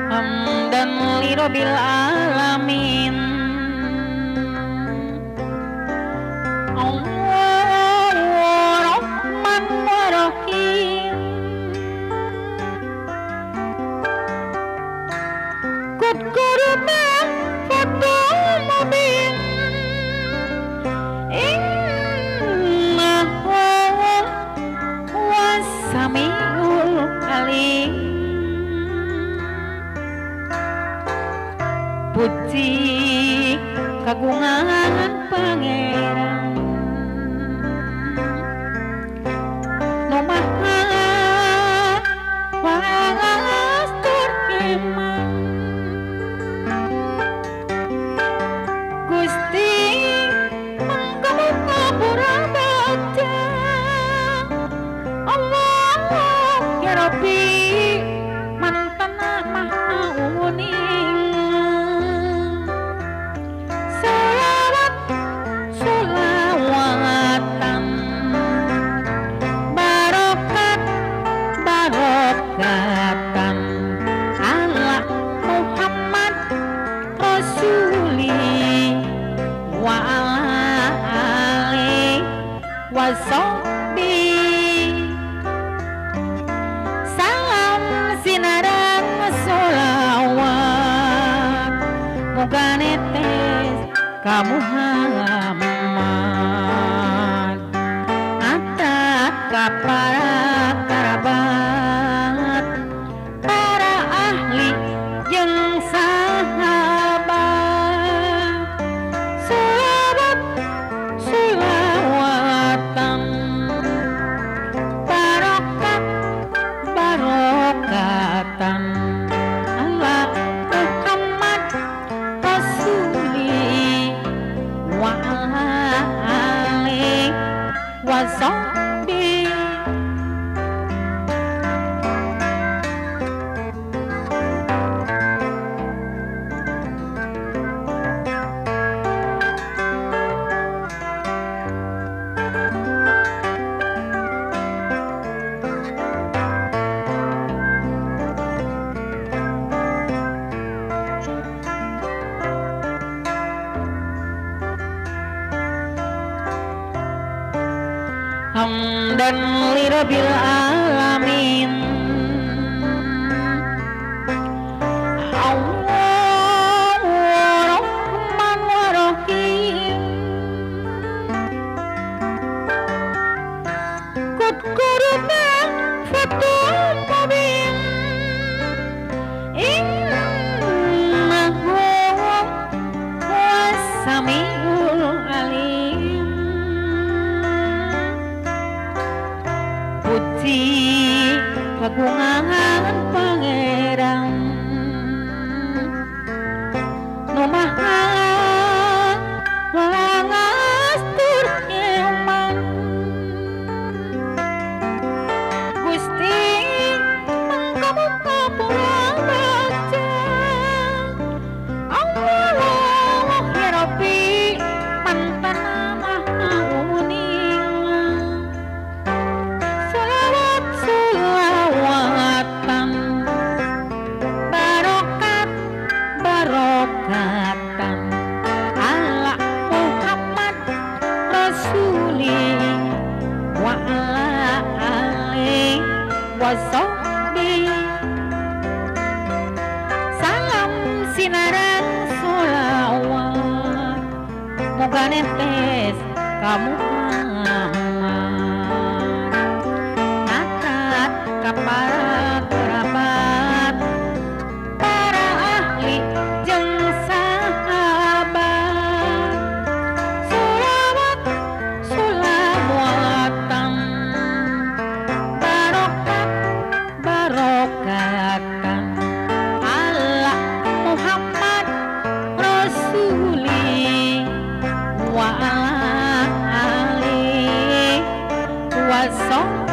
Hamdan li rabbil alamin. Allahu Rahman wa Rahim. Qad qurba fatul mubin. Innahu huwas samiul alim. Puji kagungan pangeran nu maha wastur iman. Gusti mangkamu ngapura baca Allah ya Rabbi mantana maha uning. Barokatan ala Muhammad Rasuli wa ala ali wa sahbi. Salam sinarang sholawat muga netes ka Muhammad atat ka para kerabat, para ahli jeung sahabat. Salawat sholawatan barokat barokatan ala Muhammad Rasuli wa ala ali wa sahbi. Hamdan li rabbil alamin. Allahu Rahman wa Rahim. Qad qurba fatul mubin. Innahu huwas samiul alim. Puji kagungan pangeran nu maha wastur iman. Gusti mangkamu ngapura baca Allah ya Rabbi mantana maha uning. Salawatan barokatan ala Muhammad Rasuli wa ala ali wa sahbi. Salam sinarang sholawat muga netes ka Muhammad atat ka para kerabat, para ahli jeung sahabat. Salawat sholawatan kosong